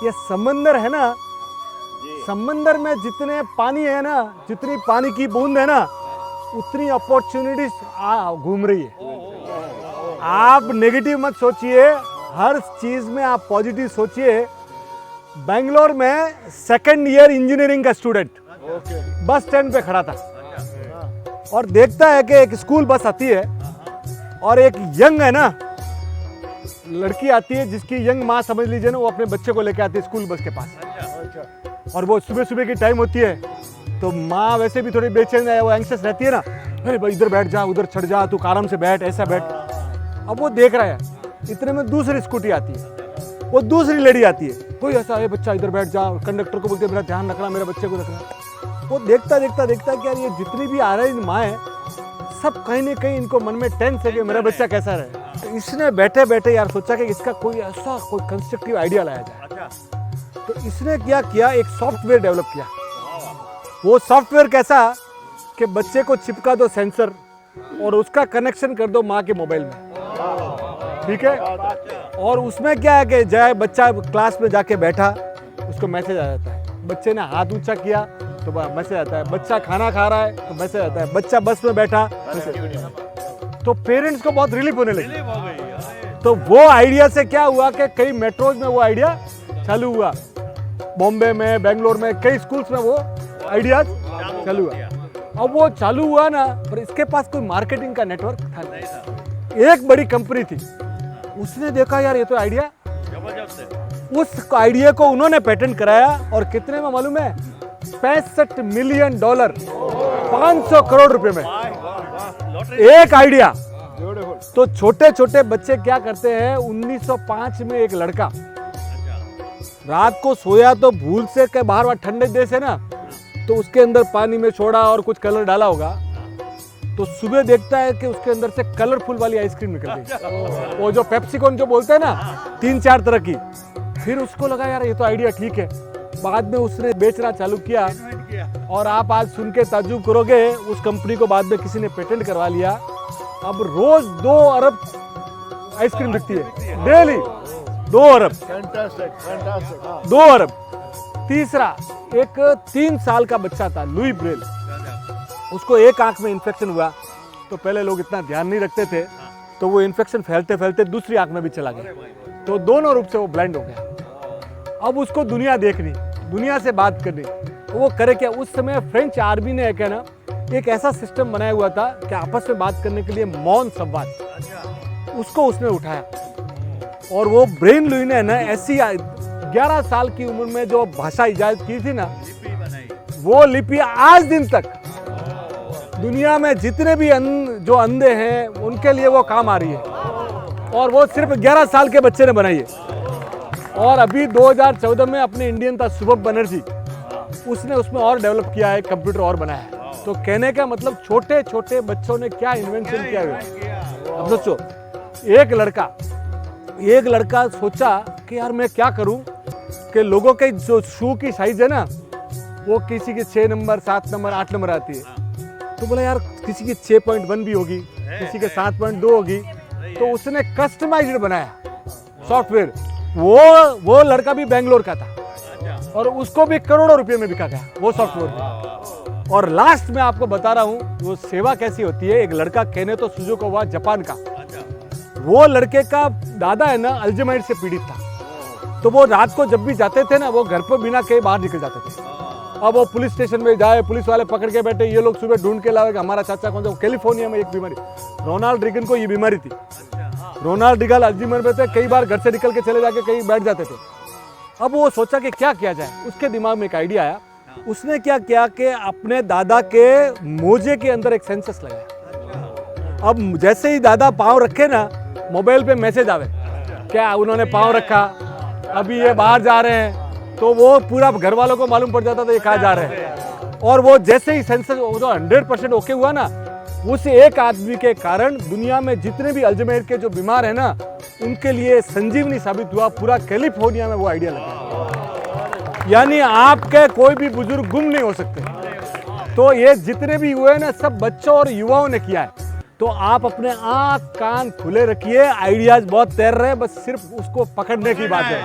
ये समंदर है ना, समंदर में जितने पानी है ना, जितनी पानी की बूंद है ना, उतनी अपॉर्चुनिटीज घूम रही है। आप नेगेटिव मत सोचिए, हर चीज में आप पॉजिटिव सोचिए। बेंगलोर में सेकंड ईयर इंजीनियरिंग का स्टूडेंट बस स्टैंड पे खड़ा था और देखता है कि एक स्कूल बस आती है और एक यंग है ना लड़की आती है, जिसकी यंग माँ समझ लीजिए ना, वो अपने बच्चे को लेके आती है स्कूल बस के पास। और वो सुबह सुबह की टाइम होती है, तो माँ वैसे भी थोड़ी बेचैन है, वो एंग्शियस रहती है ना, अरे भाई इधर बैठ जा, उधर चढ़ जा, तू आराम से बैठ, ऐसा बैठ। अब वो देख रहा है, इतने में दूसरी स्कूटी आती है, वो दूसरी लेडी आती है, कोई ऐसा है बच्चा इधर बैठ जा, कंडक्टर को बोलते मेरा ध्यान रखना, मेरे बच्चे को रखना। वो देखता देखता देखता कि यार ये जितनी भी आ रही माँ है, सब कहीं ना कहीं इनको मन में टेंस है कि मेरा बच्चा कैसा रहे। तो इसने बैठे बैठे यार सोचा कि इसका कोई ऐसा कोई कंस्ट्रक्टिव आइडिया लाया जाए। तो इसने क्या किया, एक सॉफ्टवेयर डेवलप किया। वो सॉफ्टवेयर कैसा कि बच्चे को चिपका दो सेंसर और उसका कनेक्शन कर दो माँ के मोबाइल में, ठीक है। और उसमें क्या है कि जाए बच्चा क्लास में जाके बैठा, उसको मैसेज आ जाता है, बच्चे ने हाथ ऊंचा किया तो मैसेज आता है, बच्चा खाना खा रहा है तो मैसेज आता है, बच्चा बस में बैठा तो पेरेंट्स को बहुत रिलीफ होने लगी। तो वो आइडिया से क्या हुआ कि कई मेट्रोज में वो आइडिया चालू हुआ, बॉम्बे में, बेंगलोर में, कई स्कूल्स में वो आइडिया चालू हुआ। अब वो चालू हुआ ना, पर इसके पास कोई मार्केटिंग का नेटवर्क था नहीं। एक बड़ी कंपनी थी, उसने देखा यार ये तो आइडिया, उस आइडिया को उन्होंने पेटेंट कराया और कितने में मालूम है, $65 मिलियन, 500 करोड़ रुपए में एक आइडिया। तो छोटे छोटे बच्चे क्या करते हैं, 1905 में एक लड़का रात को सोया तो भूल से के बाहर ठंडे देश है ना, तो उसके अंदर पानी में छोड़ा और कुछ कलर डाला होगा, तो सुबह देखता है कि उसके अंदर से कलरफुल वाली आइसक्रीम निकल गई, वो जो पेप्सिकॉन जो बोलते हैं ना, 3-4 तरह की। फिर उसको लगा यार ये तो आइडिया ठीक है, बाद में उसने बेचना चालू किया और आप आज सुन के ताज्जुब करोगे, उस कंपनी को बाद में किसी ने पेटेंट करवा लिया। अब रोज 2 अरब आइसक्रीम बिकती है, डेली 2 अरब, 2 अरब। तीसरा, एक 3 साल का बच्चा था, लुई ब्रेल, उसको एक आंख में इन्फेक्शन हुआ। तो पहले लोग इतना ध्यान नहीं रखते थे, तो वो इन्फेक्शन फैलते फैलते दूसरी आंख में भी चला गया, तो दोनों रूप से वो ब्लाइंड हो गया। अब उसको दुनिया देखनी, दुनिया से बात करनी, तो वो करे क्या, उस समय फ्रेंच आर्मी ने एक ऐसा सिस्टम बनाया हुआ था कि आपस में बात करने के लिए मौन संवाद, उसको उसने उठाया। और वो ब्रेन लुई ने ना ऐसी 11 साल की उम्र में जो भाषा इजाद की थी ना, वो लिपि आज दिन तक दुनिया में जितने भी जो अंधे हैं उनके लिए वो काम आ रही है, और वो सिर्फ 11 साल के बच्चे ने बनाई है। और अभी 2014 में अपने इंडियन था शुभम बनर्जी, उसने उसमें और डेवलप किया है, कंप्यूटर और बनाया है। तो कहने का मतलब छोटे छोटे बच्चों ने क्या इन्वेंशन किया है। अब सोचो, एक लड़का सोचा कि यार मैं क्या करूं कि लोगों के जो शू की साइज है ना, वो किसी की 6 नंबर, 7 नंबर, 8 नंबर आती है, तो बोला यार किसी की 6.1 भी होगी, किसी के 7.2 होगी, तो उसने कस्टमाइज्ड बनाया सॉफ्टवेयर। वो लड़का भी बेंगलोर का था और उसको भी करोड़ों रुपए में बिका गया वो सॉफ्टवेयर। और लास्ट में आपको बता रहा हूँ वो सेवा कैसी होती है। एक लड़का कहने तो सुजुकी हुआ जापान का, वो लड़के का दादा है ना अल्जाइमर से पीड़ित था, तो वो रात को जब भी जाते थे ना, वो घर पर बिना कहीं बाहर निकल जाते थे। अब वो पुलिस स्टेशन में जाए, पुलिस वाले पकड़ के बैठे, ये लोग सुबह ढूंढ के लाए कि हमारा चाचा कौन सा। कैलिफोर्निया में एक बीमारी, रोनाल्ड रीगन को ये बीमारी थी, रोनाल्ड रीगन अल्जाइमर में थे, कई बार घर से निकल के चले जाके कहीं बैठ जाते थे। अब वो सोचा कि क्या किया जाए, उसके दिमाग में एक आइडिया आया। उसने क्या किया कि अपने दादा के मोजे के अंदर एक सेंसस लगाया। अब जैसे ही दादा पाँव रखे ना, मोबाइल पे मैसेज आवे क्या उन्होंने पाँव रखा, अभी ये बाहर जा रहे हैं, तो वो पूरा घर वालों को मालूम पड़ जाता था ये कहाँ जा रहे हैं। और वो जैसे ही सेंसस 100% ओके हुआ ना, उस एक आदमी के कारण दुनिया में जितने भी अल्जाइमर के जो बीमार है ना, उनके लिए संजीवनी साबित हुआ। पूरा कैलिफोर्निया में वो आइडिया लगा, यानी आपके कोई भी बुजुर्ग गुम नहीं हो सकते। तो ये जितने भी हुए ना, सब बच्चों और युवाओं ने किया है। तो आप अपने आंख कान खुले रखिए, आइडियाज बहुत तैर रहे हैं, बस सिर्फ उसको पकड़ने की बात है।